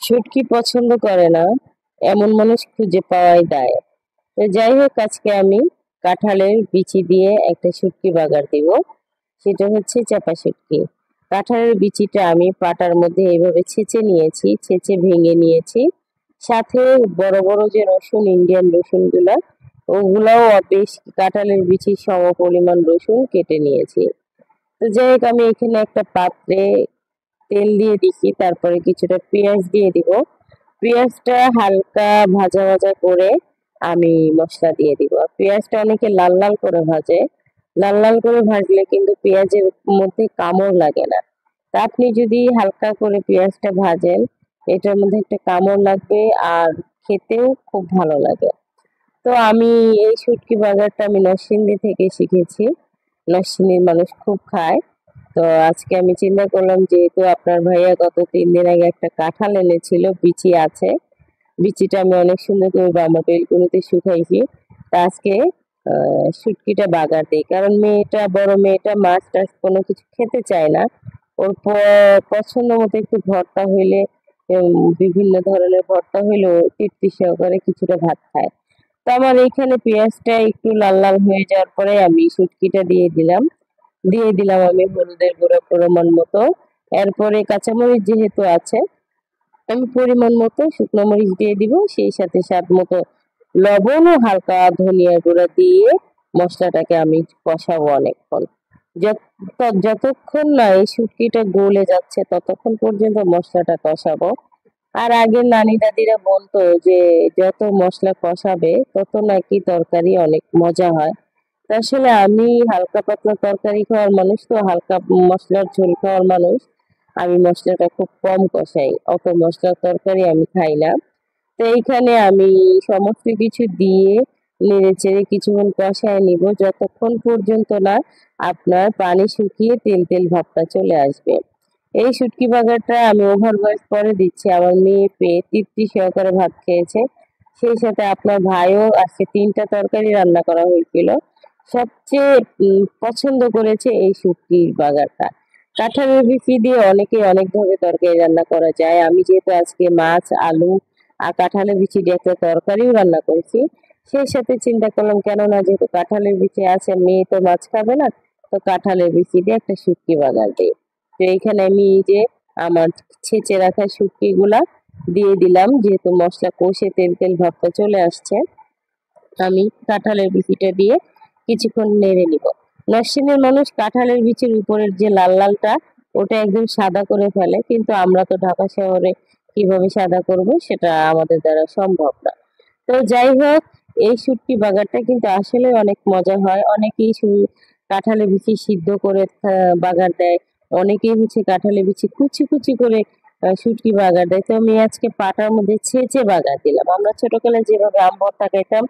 শুটকি পছন্দ করে না এমন মানুষ খুঁজে পাওয়াই দায়। তো যাই হোক, আজকে আমি কাঁঠালের বিচি দিয়ে একটা শুটকি বাগার দিব। সেটা হচ্ছে চাপা শুটকি। কাঁঠালের বিচিটা আমি পাটার মধ্যে এইভাবে ছেঁচে নিয়েছি, ছেঁচে ভেঙে নিয়েছি। সাথে বড় বড় যে রসুন, ইন্ডিয়ান রসুন গুলা, ওগুলাও বেশ কাঁঠালের বিচির সম পরিমাণ রসুন কেটে নিয়েছি। তো যাই হোক, আমি এখানে একটা পাত্রে তেল দিয়ে দিচ্ছি, তারপরে কিছুটা পেঁয়াজ দিয়ে দিব। পেঁয়াজটা হালকা ভাজা ভাজা করে আমি মশলা দিয়ে দিব। পেঁয়াজটা অনেকে লাল লাল করে ভাজে। লাল লাল করে ভাজলে কিন্তু পেঁয়াজের মধ্যে কামড় লাগে না। তা আপনি যদি হালকা করে পেঁয়াজটা ভাজেন, এটার মধ্যে একটা কামড় লাগবে আর খেতেও খুব ভালো লাগে। তো আমি এই শুটকি বাজারটা আমি নরসিংদী থেকে শিখেছি। নরসিংদীর মানুষ খুব খায়। তো আজকে আমি চিন্তা করলাম, যেহেতু আপনার ভাইয়া গত 3 দিন আগে একটা কাঁঠাল এনেছিল, বিচি আছে, বিচিটা আমি অনেক সুন্দর করে বাঁধা বেলকুনিতে শুকাইছি। তা আজকে শুটকিটা বাগার দিই, কারণ বড় মেয়েটা মাছ টাছ কোনো কিছু খেতে চায় না। ওর পছন্দ মতো একটু ভর্তা হইলে, বিভিন্ন ধরনের ভর্তা হইলে ও তৃপ্তি সহকারে কিছুটা ভাত খায়। তো আমার এইখানে পেঁয়াজটা একটু লাল লাল হয়ে যাওয়ার পরে আমি শুটকিটা দিয়ে দিলাম আমি হলুদের গুঁড়ো পরিমাণ মতো। এরপরে কাঁচামরিচ যেহেতু আছে, আমি পরিমাণ মতো শুকনো মরিচ দিয়ে দিব, সেই সাথে স্বাদ মতো লবণ ও হালকা ধনিয়া গুঁড়া দিয়ে মশলাটাকে আমি কষাবো অনেকক্ষণ। যতক্ষণ না এই শুটকিটা গলে যাচ্ছে ততক্ষণ পর্যন্ত মশলাটা কষাবো। আর আগের নানি দাদিরা বলতো যে যত মশলা কষাবে তত নাকি তরকারি অনেক মজা হয়। তা আসলে আমি হালকা পাতলা তরকারি খাওয়ার মানুষ, তো হালকা মশলার ঝোল খাওয়ার মানুষ। আমি মশলাটা খুব কম কষাই, অত মশলার তরকারি আমি খাই না। তো এইখানে আমি সমস্ত কিছু দিয়ে নেড়ে চেড়ে কিছুক্ষণ কষায় নিব, যতক্ষণ পর্যন্ত না আপনার পানি শুকিয়ে তেল তেল ভাবটা চলে আসবে। এই শুটকি বাগারটা আমি ওভার বয়স পরে দিচ্ছি, আমার মেয়ে পেয়ে তৃপ্তি সহকারে ভাত খেয়েছে। সেই সাথে আপনার ভাইও আজকে 3টা তরকারি রান্না করা হয়েছিল। সবচেয়ে পছন্দ করেছে এই শুটকির বাগারটা। কাঁঠালের বিচি দিয়ে অনেকে অনেক ভাবে তরকারি রান্না করা যায়। আমি যেহেতু আজকে মাছ, আলু আর কাঁঠালের বিচি দিয়ে একটা তরকারিও রান্না করেছি, সেই সাথে চিন্তা করলাম কেন না, যেহেতু কাঁঠালের বিচি আছে, মেয়ে তো মাছ খাবে না, তো কাঁঠালের বিচি দিয়ে একটা শুটকি বাগার দিই। তো এইখানে আমি এই যে আমার ছেঁচে রাখা শুটকি গুলা দিয়ে দিলাম, যেহেতু মশলা কষে তেল তেল ভাবটা চলে আসছে। আমি কাঁঠালের বিচিটা দিয়ে কিছুক্ষণ নেড়ে নিব। নরসিংদীর মানুষ কাঁঠালের বিচির উপরের যে লাল লালটা, ওটা একদম সাদা করে ফেলে, কিন্তু আমরা তো ঢাকা শহরে কিভাবে সাদা করব সেটা আমাদের দ্বারা সম্ভব না। তো যাই হোক, এই শুটকি বাগারটা কিন্তু আসলে অনেক মজা হয়। অনেকেই কাঁঠালের বিচি সিদ্ধ করে বাগার দেয়। অনেকেই হচ্ছে কাঁঠালের বিচি কুচি কুচি করে শুটকি বাগার দেয়। তো আমি আজকে পাটার মধ্যে ছেঁচে বাগার দিলাম। আমরা ছোটকালে যেভাবে আম ভর্তা খাইতাম,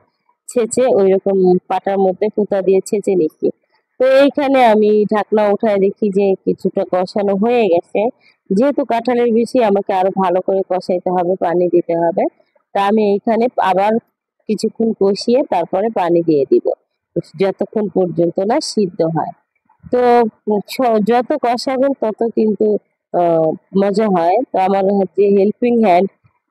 ছেঁচে ওইরকম পাটার মধ্যে পুঁতা দিয়ে ছেঁচে নিচ্ছি। তো এইখানে আমি ঢাকনা উঠায় দেখি যে কিছুটা কষানো হয়ে গেছে। যেহেতু কাঁঠালের বিচি আমাকে আরো ভালো করে কষাইতে হবে, পানি দিতে হবে। তা আমি এইখানে আবার কিছুক্ষণ কষিয়ে তারপরে পানি দিয়ে দিব, যতক্ষণ পর্যন্ত না সিদ্ধ হয়। তো যত কষাবেন তত কিন্তু মজা হয়। তো আমার যে হেল্পিং হ্যান্ড,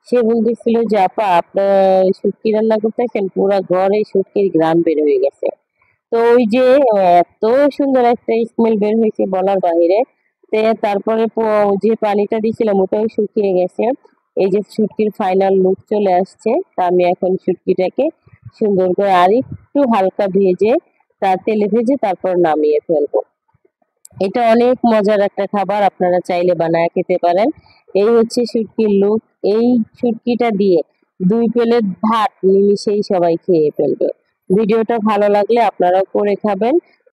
সে বলতেছিল যে আপা আপনার শুটকি রান্না করতেছেন, পুরা ঘরে শুটকির ঘ্রাণ বের হয়ে গেছে। তো ওই যে এত সুন্দর একটা স্মেল বের হয়েছে বলার বাহিরে। তারপরে যে পানিটা দিয়েছিলাম ওটাও শুকিয়ে গেছে। এই যে শুটকির ফাইনাল লুক চলে আসছে। তা আমি এখন শুটকিটাকে সুন্দর করে আর একটু হালকা ভেজে, তেলে ভেজে তারপর নামিয়ে ফেলবো। এটা অনেক মজার একটা খাবার, আপনারা চাইলে বানায় খেতে পারেন। এই হচ্ছে শুটকির লুক। এই শুটকিটা দিয়ে 2 প্লেট ভাত নিমিশেই সবাই খেয়ে ফেলবে। ভিডিওটা ভালো লাগলে আপনারাও করে খাবেন।